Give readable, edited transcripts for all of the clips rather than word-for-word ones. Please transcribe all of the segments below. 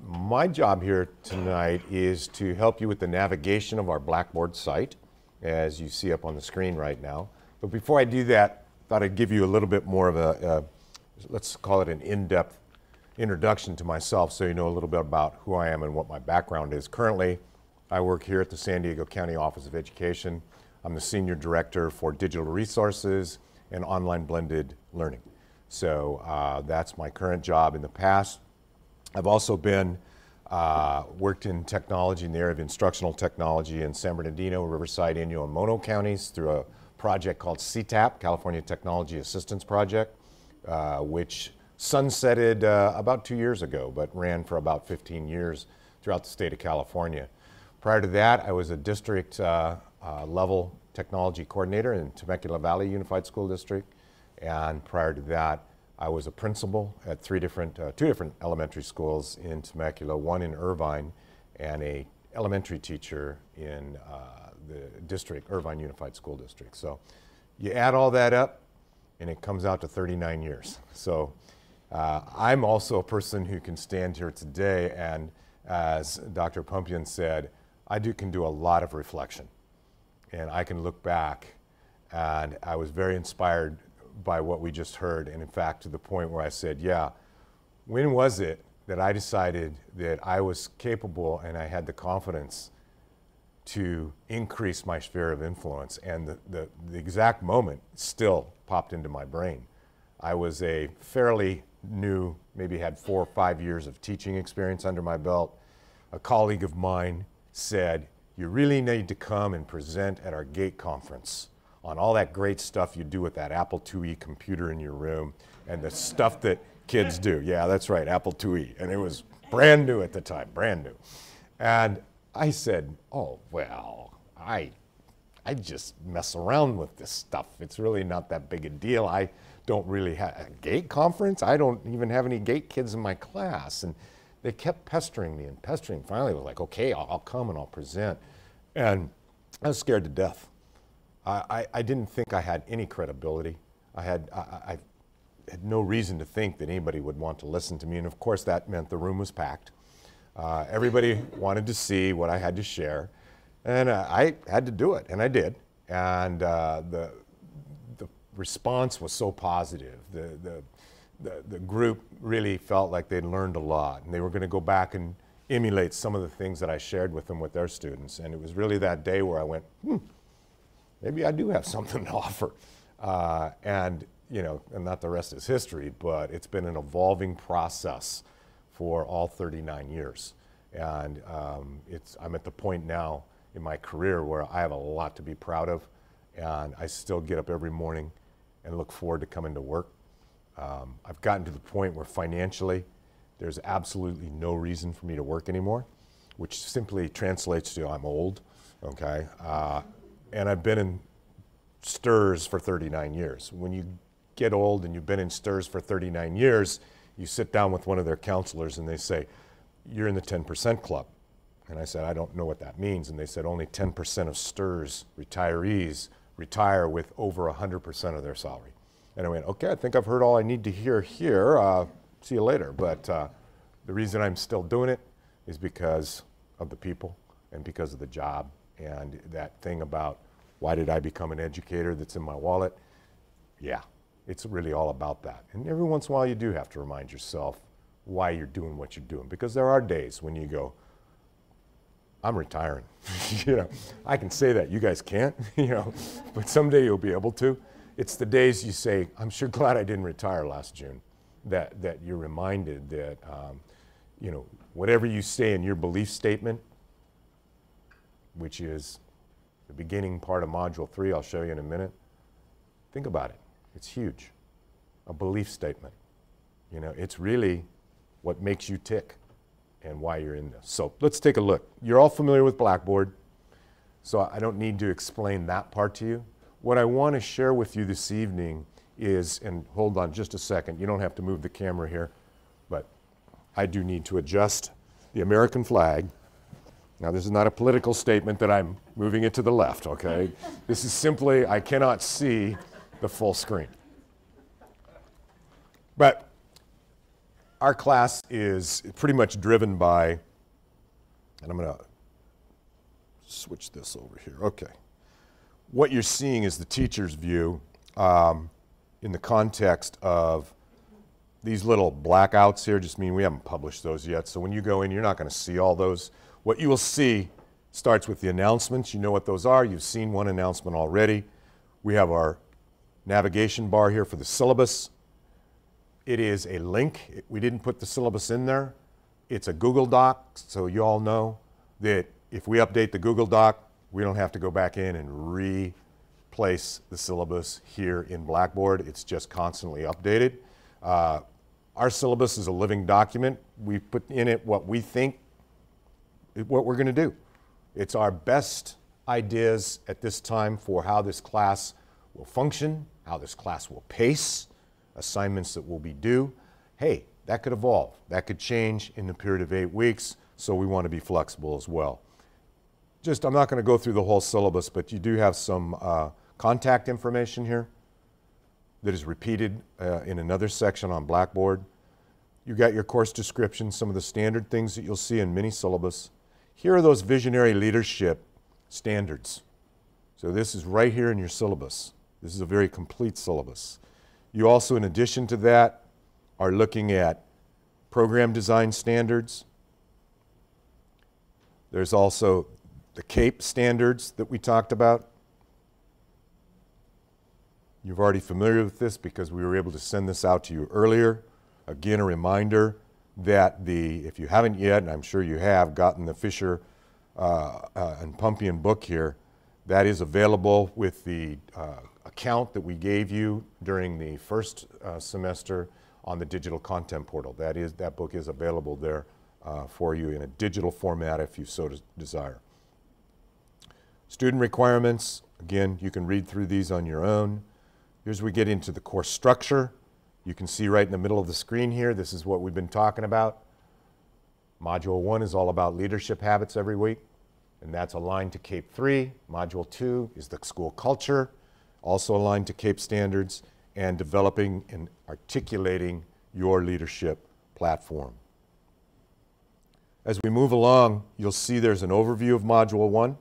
My job here tonight is to help you with the navigation of our Blackboard site, as you see up on the screen right now. But before I do that, I thought I'd give you a little bit more of a let's call it an in-depth introduction to myself so you know a little bit about who I am and what my background is. Currently, I work here at the San Diego County Office of Education. I'm the Senior Director for Digital Resources and Online Blended Learning. So that's my current job. In the past, I've also been worked in technology in the area of instructional technology in San Bernardino, Riverside, Inyo, and Mono counties through a project called CTAP, California Technology Assistance Project, which sunsetted about 2 years ago, but ran for about 15 years throughout the state of California. Prior to that, I was a district level technology coordinator in Temecula Valley Unified School District, and prior to that, I was a principal at two different elementary schools in Temecula, one in Irvine, and a elementary teacher in the district, Irvine Unified School District. So you add all that up, and it comes out to 39 years. So I'm also a person who can stand here today, and as Dr. Pumpian said, I can do a lot of reflection. And I can look back, and I was very inspired by what we just heard, and in fact to the point where I said, yeah, when was it that I decided that I was capable and I had the confidence to increase my sphere of influence? And the exact moment still popped into my brain. I was a fairly new, maybe had 4 or 5 years of teaching experience under my belt. A colleague of mine said, you really need to come and present at our GATE conference on all that great stuff you do with that Apple IIe computer in your room and the stuff that kids do. Yeah, that's right, Apple IIe. And it was brand new at the time, brand new. And I said, oh, well, I just mess around with this stuff. It's really not that big a deal. I don't really have a GATE conference. I don't even have any GATE kids in my class. And they kept pestering me and pestering. Finally, I was like, okay, I'll come and I'll present. And I was scared to death. I didn't think I had any credibility. I had no reason to think that anybody would want to listen to me. And of course, that meant the room was packed. Everybody wanted to see what I had to share. And I had to do it, and I did. And the response was so positive. The group really felt like they'd learned a lot, and they were going to go back and emulate some of the things that I shared with them with their students. And it was really that day where I went, maybe I do have something to offer. And not the rest is history, but it's been an evolving process for all 39 years. And I'm at the point now in my career where I have a lot to be proud of, and I still get up every morning and look forward to coming to work. I've gotten to the point where financially there's absolutely no reason for me to work anymore, which simply translates to I'm old, okay? And I've been in STIRS for 39 years. When you get old and you've been in STIRS for 39 years, you sit down with one of their counselors and they say, you're in the 10% club. And I said, I don't know what that means. And they said, only 10% of STIRS retirees retire with over 100% of their salary. And I went, okay, I think I've heard all I need to hear here. See you later. But the reason I'm still doing it is because of the people and because of the job. And that thing about why did I become an educator that's in my wallet? Yeah, it's really all about that. And every once in a while you do have to remind yourself why you're doing what you're doing. Because there are days when you go, I'm retiring. I can say that, you guys can't, but someday you'll be able to. It's the days you say, I'm sure glad I didn't retire last June, that you're reminded that, whatever you say in your belief statement, which is the beginning part of Module 3, I'll show you in a minute. Think about it. It's huge. A belief statement. It's really what makes you tick and why you're in this. So let's take a look. You're all familiar with Blackboard, so I don't need to explain that part to you. What I want to share with you this evening is, and hold on just a second, you don't have to move the camera here, but I do need to adjust the American flag. Now, this is not a political statement that I'm moving it to the left, okay? This is simply, I cannot see the full screen. But Our class is pretty much driven by, and I'm going to switch this over here. Okay. What you're seeing is the teacher's view in the context of these little blackouts here. Just mean we haven't published those yet. So when you go in, you're not going to see all those. What you will see starts with the announcements. You know what those are. You've seen one announcement already. We have our navigation bar here for the syllabus. It is a link. We didn't put the syllabus in there. It's a Google Doc, so you all know that if we update the Google Doc, we don't have to go back in and replace the syllabus here in Blackboard. It's just constantly updated. Our syllabus is a living document. We put in it what we think, what we're going to do. It's our best ideas at this time for how this class will function, how this class will pace, assignments that will be due. Hey, that could evolve. That could change in the period of 8 weeks, so we want to be flexible as well. Just, I'm not going to go through the whole syllabus, but you do have some contact information here that is repeated in another section on Blackboard. You got your course description, some of the standard things that you'll see in mini syllabus. Here are those visionary leadership standards. So this is right here in your syllabus. This is a very complete syllabus. You also, in addition to that, are looking at program design standards. There's also the CAPE standards that we talked about. You're already familiar with this because we were able to send this out to you earlier. Again, a reminder that if you haven't yet, and I'm sure you have, gotten the Fisher and Pumpian book here, that is available with the account that we gave you during the first semester on the digital content portal. That book is available there for you in a digital format if you so desire. Student requirements, again, you can read through these on your own. Here's where we get into the course structure. You can see right in the middle of the screen here, this is what we've been talking about. Module 1 is all about leadership habits every week, and that's aligned to CAPE 3. Module 2 is the school culture, also aligned to CAPE standards, and developing and articulating your leadership platform. As we move along, you'll see there's an overview of Module 1.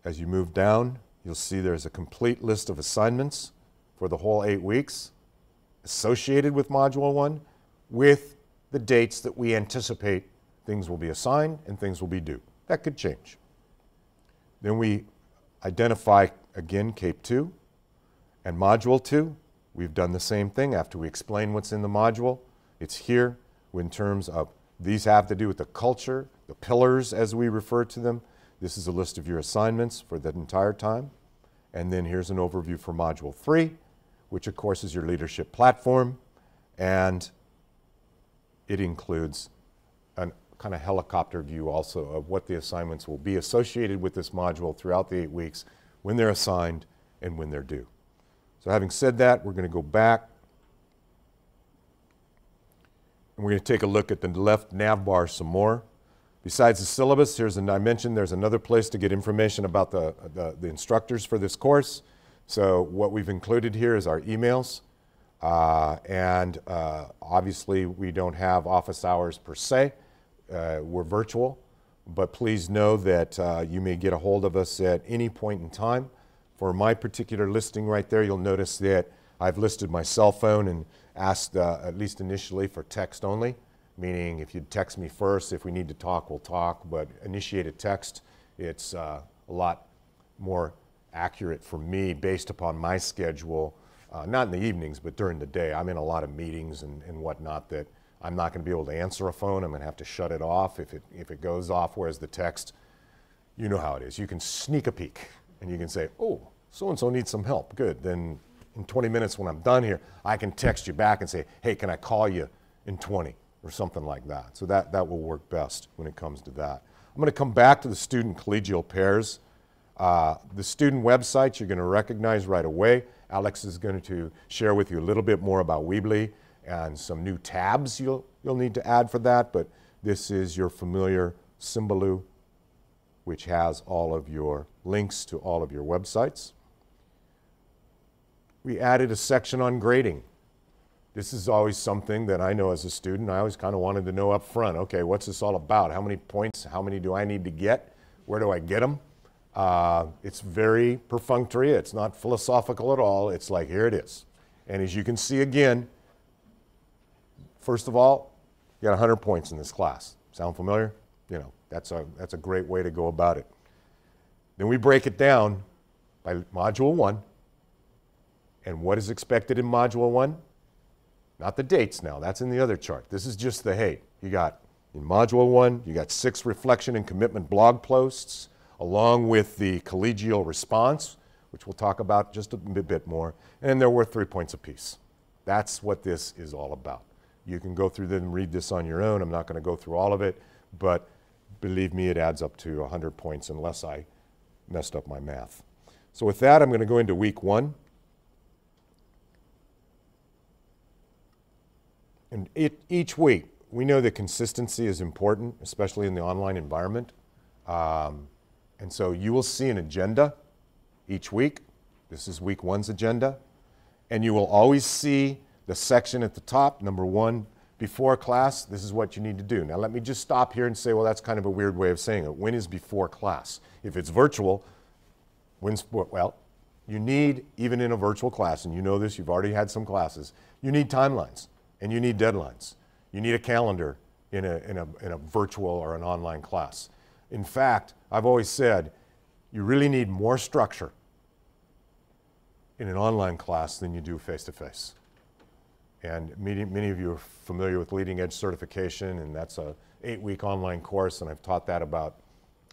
As you move down, you'll see there's a complete list of assignments for the whole 8 weeks associated with Module 1 with the dates that we anticipate things will be assigned and things will be due. That could change. Then we identify, again, CAPE 2 and Module 2. We've done the same thing after we explain what's in the module. It's here in terms of these have to do with the culture, the pillars as we refer to them. This is a list of your assignments for that entire time. And then here's an overview for Module 3, which of course is your leadership platform. And it includes a kind of helicopter view also of what the assignments will be associated with this module throughout the 8 weeks, when they're assigned and when they're due. So having said that, we're going to go back and we're going to take a look at the left nav bar some more. Besides the syllabus, I mentioned there's another place to get information about the instructors for this course. So what we've included here is our emails. Obviously we don't have office hours per se. We're virtual, but please know that you may get a hold of us at any point in time. For my particular listing right there, you'll notice that I've listed my cell phone and asked, at least initially, for text only, meaning if you'd text me first, if we need to talk, we'll talk, but initiate a text. It's a lot more accurate for me based upon my schedule, not in the evenings, but during the day. I'm in a lot of meetings and whatnot that I'm not going to be able to answer a phone. I'm going to have to shut it off if it goes off, whereas the text, you know how it is. You can sneak a peek and you can say, oh, so-and-so needs some help. Good. Then in 20 minutes when I'm done here, I can text you back and say, hey, can I call you in 20 or something like that. So that will work best when it comes to that. I'm going to come back to the student collegial pairs. The student websites you're going to recognize right away. Alex is going to share with you a little bit more about Weebly and some new tabs you'll need to add for that, but this is your familiar Symbaloo, which has all of your links to all of your websites. We added a section on grading. This is always something that I know as a student, I always kind of wanted to know up front, okay, what's this all about? How many points, how many do I need to get? Where do I get them? It's very perfunctory. It's not philosophical at all. It's like, here it is. And as you can see again, first of all, you got 100 points in this class. Sound familiar? You know, that's a great way to go about it. Then we break it down by Module 1. And what is expected in Module 1? Not the dates now. That's in the other chart. This is just the, hey, you got, in Module 1, you got 6 reflection and commitment blog posts, along with the collegial response, which we'll talk about just a bit more, and they're worth 3 points apiece. That's what this is all about. You can go through them and read this on your own. I'm not going to go through all of it, but believe me, it adds up to 100 points unless I messed up my math. So with that, I'm going to go into week 1. And each week, we know that consistency is important, especially in the online environment. And so you will see an agenda each week. This is week 1's agenda. And you will always see the section at the top, number 1, before class. This is what you need to do. Now let me just stop here and say, well, that's kind of a weird way of saying it. When is before class? If it's virtual, well, you need, even in a virtual class, and you know this, you've already had some classes, you need timelines. And you need deadlines. You need a calendar in a virtual or an online class. In fact, I've always said, you really need more structure in an online class than you do face-to-face. And many of you are familiar with Leading Edge certification, and that's a 8-week online course, and I've taught that about,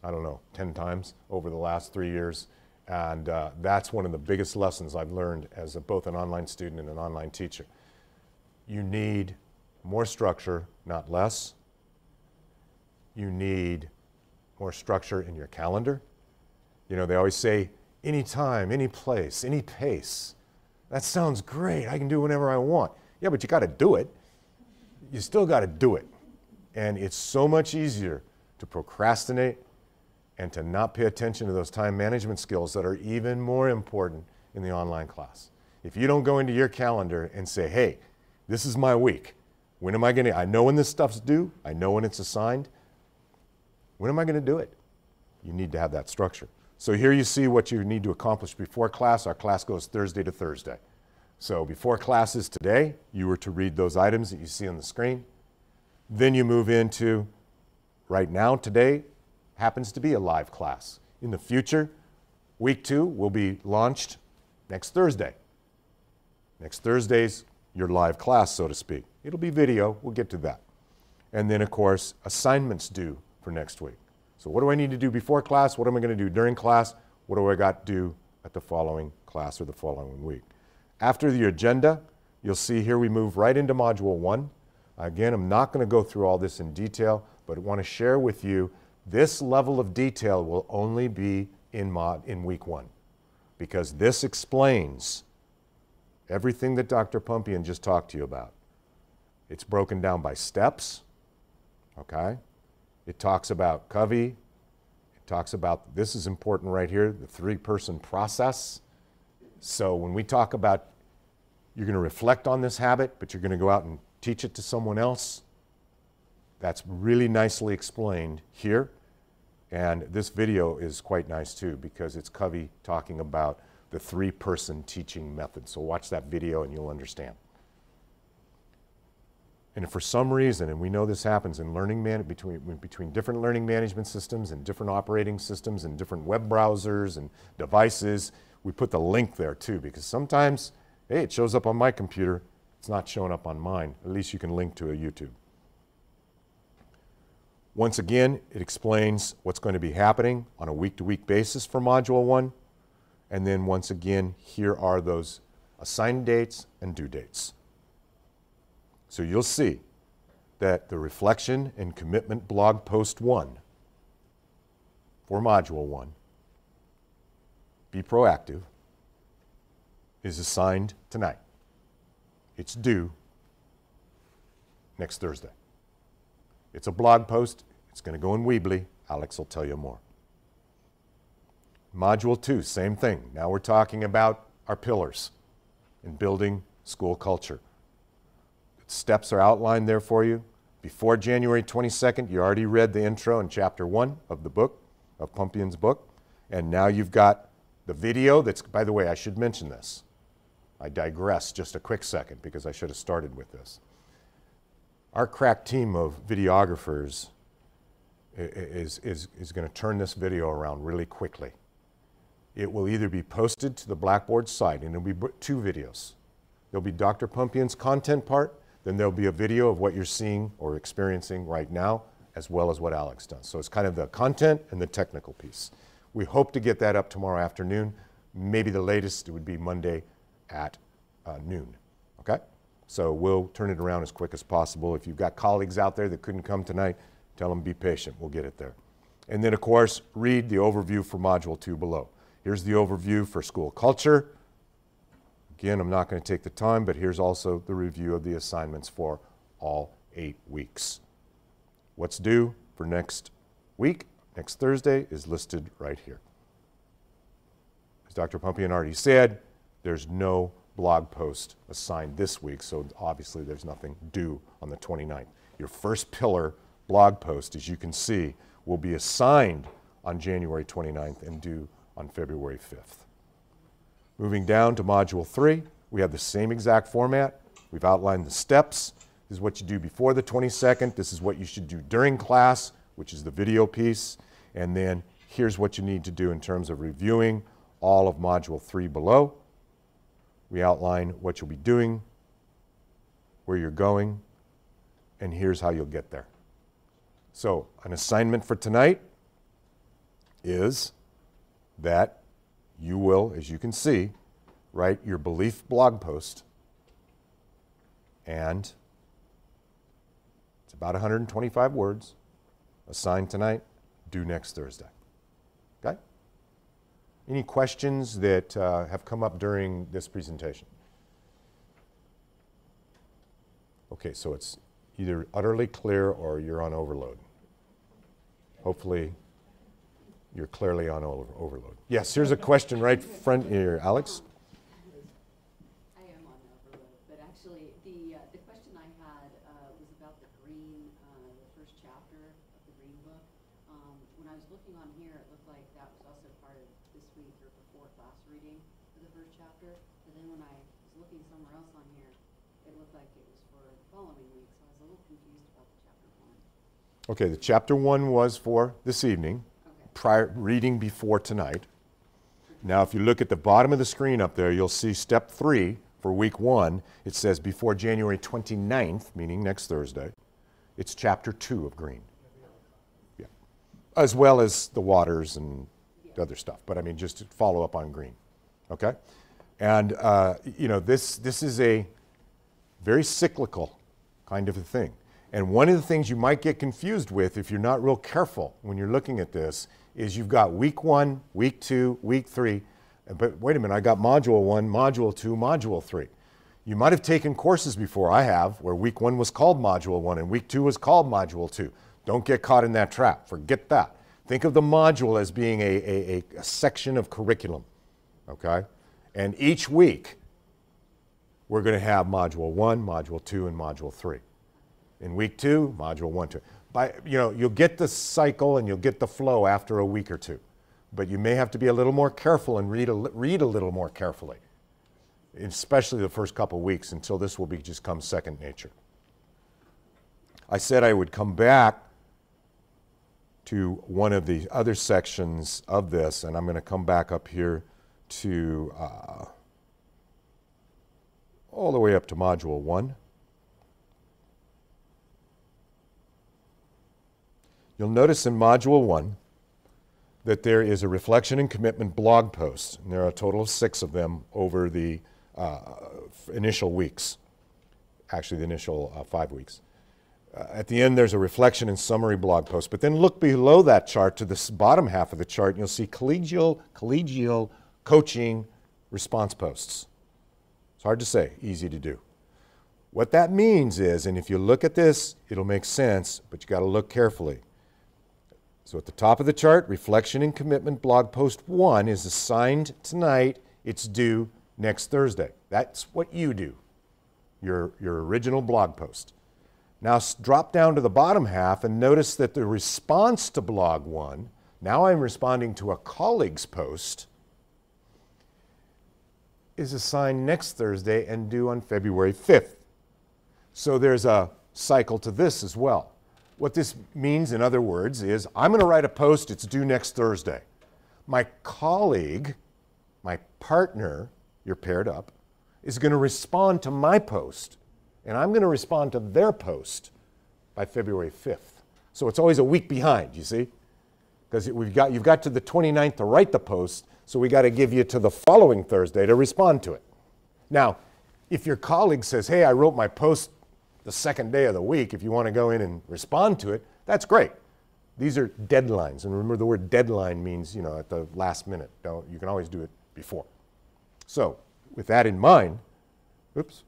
I don't know, 10 times over the last 3 years. And that's one of the biggest lessons I've learned as both an online student and an online teacher. You need more structure, not less. You need more structure in your calendar. You know, they always say, anytime, any place, any pace. That sounds great. I can do whenever I want. Yeah, but you got to do it. You still got to do it. And it's so much easier to procrastinate and to not pay attention to those time management skills that are even more important in the online class. If you don't go into your calendar and say, hey, this is my week. When am I going to, I know when this stuff's due. I know when it's assigned. When am I going to do it? You need to have that structure. So here you see what you need to accomplish before class. Our class goes Thursday to Thursday. So before class is today, you were to read those items that you see on the screen. Then you move into, right now, today happens to be a live class. In the future, week 2 will be launched next Thursday. Next Thursday's your live class, so to speak. It'll be video. We'll get to that. And then, of course, assignments due for next week. So what do I need to do before class? What am I going to do during class? What do I got to do at the following class or the following week? After the agenda, you'll see here we move right into Module 1. Again, I'm not going to go through all this in detail, but I want to share with you this level of detail will only be in week 1, because this explains everything that Dr. Pumpian just talked to you about. It's broken down by steps, okay? It talks about Covey. It talks about, this is important right here, the 3-person process. So when we talk about you're going to reflect on this habit, but you're going to go out and teach it to someone else, that's really nicely explained here. And this video is quite nice too, because it's Covey talking about the 3-person teaching method. So watch that video and you'll understand. And if for some reason, and we know this happens in between different learning management systems and different operating systems and different web browsers and devices, we put the link there too, because sometimes, hey, it shows up on my computer, it's not showing up on mine. At least you can link to a YouTube. Once again, it explains what's going to be happening on a week-to-week basis for Module 1. And then once again, here are those assigned dates and due dates. So you'll see that the Reflection and Commitment Blog Post 1 for Module 1, Be Proactive, is assigned tonight. It's due next Thursday. It's a blog post. It's going to go in Weebly. Alex will tell you more. Module 2, same thing. Now we're talking about our pillars in building school culture. steps are outlined there for you. Before January 22nd, you already read the intro in chapter 1 of the book, of Pumpion's book. And now you've got the video that's, by the way, I should mention this. I digress just a quick second because I should have started with this. Our crack team of videographers is going to turn this video around really quickly. It will either be posted to the Blackboard site, and it'll be 2 videos. There'll be Dr. Pumpion's content part, then there'll be a video of what you're seeing or experiencing right now, as well as what Alex does. So it's kind of the content and the technical piece. We hope to get that up tomorrow afternoon. Maybe the latest it would be Monday at noon, okay? So we'll turn it around as quick as possible. If you've got colleagues out there that couldn't come tonight, tell them be patient, we'll get it there. And then of course, read the overview for Module 2 below. Here's the overview for school culture. Again, I'm not going to take the time, but here's also the review of the assignments for all 8 weeks. What's due for next week, next Thursday, is listed right here. As Dr. Pumpion already said, there's no blog post assigned this week, so obviously there's nothing due on the 29th. Your first pillar blog post, as you can see, will be assigned on January 29th and due on February 5th. Moving down to Module 3, we have the same exact format. We've outlined the steps. This is what you do before the 22nd. This is what you should do during class, which is the video piece. And then here's what you need to do in terms of reviewing all of Module 3 below. We outline what you'll be doing, where you're going, and here's how you'll get there. So an assignment for tonight is that you will, as you can see, write your belief blog post, and it's about 125 words, assigned tonight, due next Thursday. Okay? Any questions that have come up during this presentation? Okay, so it's either utterly clear or you're on overload. Hopefully, you're clearly on overload. Yes, here's a question right front here, Alex. I am on overload, but actually the question I had was about the green, the first chapter of the green book. When I was looking on here, it looked like that was also part of this week or before class reading for the first chapter. But then when I was looking somewhere else on here, it looked like it was for the following week, so I was a little confused about the chapter 1. Okay, the chapter 1 was for this evening. Prior reading before tonight. Now, if you look at the bottom of the screen up there, you'll see step 3 for week 1. It says before January 29th, meaning next Thursday. It's chapter 2 of green. Yeah. As well as the waters and the other stuff. But I mean, just to follow up on green. Okay? And, you know, this is a very cyclical kind of a thing. And one of the things you might get confused with if you're not real careful when you're looking at this is you've got week 1, week 2, week 3, but wait a minute, I got module 1, module 2, module 3. You might have taken courses before, I have, where week 1 was called module 1 and week 2 was called module 2. Don't get caught in that trap, forget that. Think of the module as being a section of curriculum, okay? And each week, we're going to have module 1, module 2, and module 3. In week 2, module 1, 2. You'll get the cycle and you'll get the flow after a week or two. But you may have to be a little more careful and read a little more carefully, especially the first couple weeks until this will become second nature. I said I would come back to one of the other sections of this, and I'm going to come back up here to all the way up to module 1. You'll notice in Module 1 that there is a reflection and commitment blog post, and there are a total of 6 of them over the initial weeks, actually the initial 5 weeks. At the end, there's a reflection and summary blog post, but then look below that chart to the bottom half of the chart, and you'll see collegial coaching response posts. It's hard to say, easy to do. What that means is, and if you look at this, it'll make sense, but you got to look carefully. So at the top of the chart, Reflection and Commitment Blog Post 1 is assigned tonight. It's due next Thursday. That's what you do. your original blog post. Now drop down to the bottom half and notice that the response to blog 1, now I'm responding to a colleague's post, is assigned next Thursday and due on February 5th. So there's a cycle to this as well. What this means, in other words, is I'm going to write a post, it's due next Thursday. My colleague, my partner, you're paired up, is going to respond to my post, and I'm going to respond to their post by February 5th. So it's always a week behind, you see? Because you've got to the 29th to write the post, so we got to give you to the following Thursday to respond to it. Now, if your colleague says, hey, I wrote my post the second day of the week, if you want to go in and respond to it, that's great. These are deadlines, and remember the word deadline means, you know, at the last minute. You can always do it before. So, with that in mind, oops,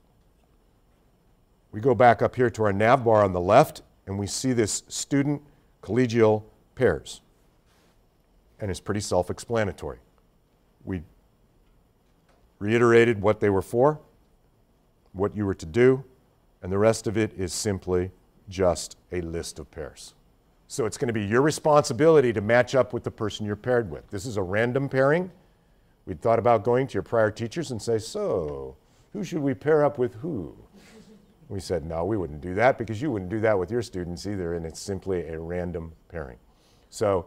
we go back up here to our nav bar on the left, and we see this student collegial pairs. And it's pretty self-explanatory. We reiterated what they were for, what you were to do, and the rest of it is simply just a list of pairs. So it's going to be your responsibility to match up with the person you're paired with. This is a random pairing. We'd thought about going to your prior teachers and say, so, who should we pair up with who? We said, no, we wouldn't do that because you wouldn't do that with your students either, and it's simply a random pairing. So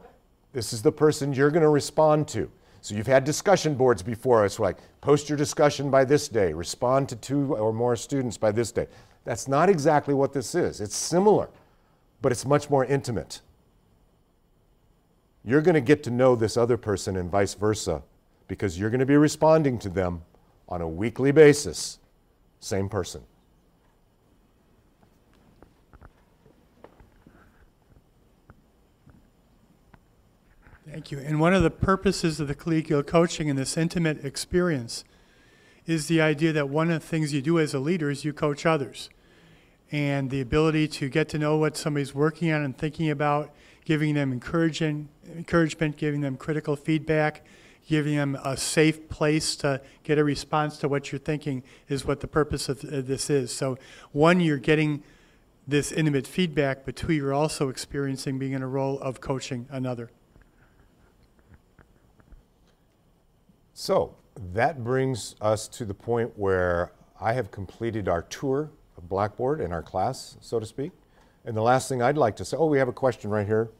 this is the person you're going to respond to. So you've had discussion boards before. It's like, post your discussion by this day, respond to 2 or more students by this day. That's not exactly what this is. It's similar, but it's much more intimate. You're going to get to know this other person and vice versa because you're going to be responding to them on a weekly basis. Same person. Thank you. And one of the purposes of the collegial coaching in this intimate experience is the idea that one of the things you do as a leader is you coach others. And the ability to get to know what somebody's working on and thinking about, giving them encouragement, giving them critical feedback, giving them a safe place to get a response to what you're thinking is what the purpose of this is. So one, you're getting this intimate feedback, but two, you're also experiencing being in a role of coaching another. So that brings us to the point where I have completed our tour of Blackboard in our class, so to speak. And the last thing I'd like to say, oh, we have a question right here.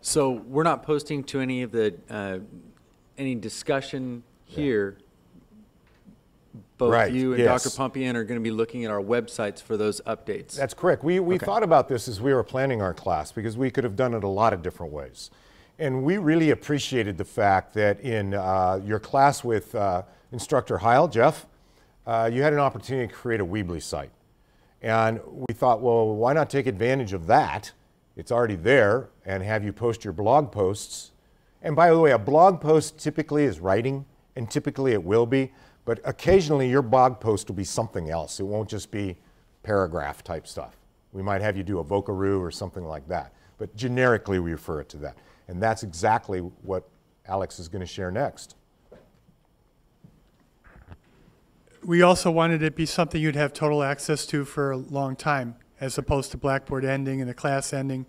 So we're not posting to any of the, any discussion here. Both Right, you and yes. Dr. Pumpian are going to be looking at our websites for those updates. That's correct. We Okay. thought about this as we were planning our class because we could have done it a lot of different ways. And we really appreciated the fact that in your class with Instructor Heil, Jeff, you had an opportunity to create a Weebly site. And we thought, well, why not take advantage of that? It's already there, and have you post your blog posts. And by the way, a blog post typically is writing, and typically it will be, but occasionally your blog post will be something else. It won't just be paragraph type stuff. We might have you do a Vocaroo or something like that, but generically we refer it to that. And that's exactly what Alex is going to share next. We also wanted it to be something you'd have total access to for a long time, as opposed to Blackboard ending and the class ending.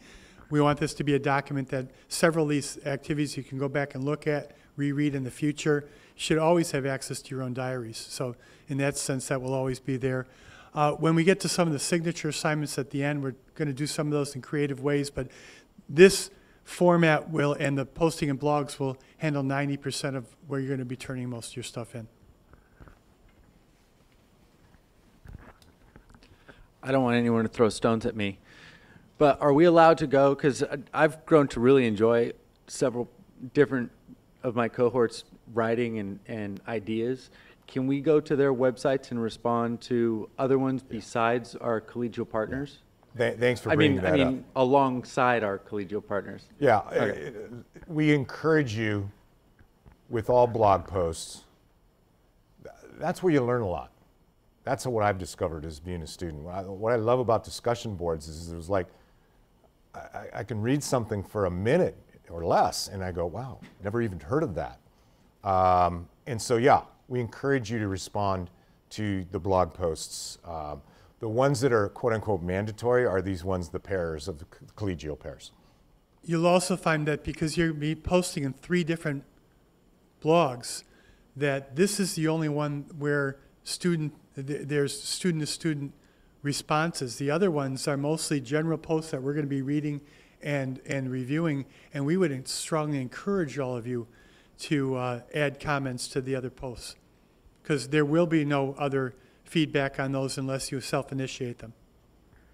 We want this to be a document that several of these activities you can go back and look at, reread in the future. You should always have access to your own diaries. So in that sense, that will always be there. When we get to some of the signature assignments at the end, we're going to do some of those in creative ways, but this format will, and the posting and blogs will handle 90% of where you're going to be turning most of your stuff in. I don't want anyone to throw stones at me, but are we allowed to go? Because I've grown to really enjoy several different of my cohorts' writing and ideas. Can we go to their websites and respond to other ones besides our collegial partners? Thanks for bringing that up. Alongside our collegial partners. Yeah, Okay. We encourage you with all blog posts. That's where you learn a lot. That's what I've discovered as being a student. What I love about discussion boards is there's like, I can read something for a minute or less, and I go, wow, never even heard of that. And so, yeah, we encourage you to respond to the blog posts. The ones that are quote unquote mandatory are these ones, the pairs of the collegial pairs. You'll also find that because you're be posting in 3 different blogs, that this is the only one where there's student-to-student responses. The other ones are mostly general posts that we're going to be reading and reviewing, and we would strongly encourage all of you to add comments to the other posts, because there will be no other feedback on those unless you self-initiate them.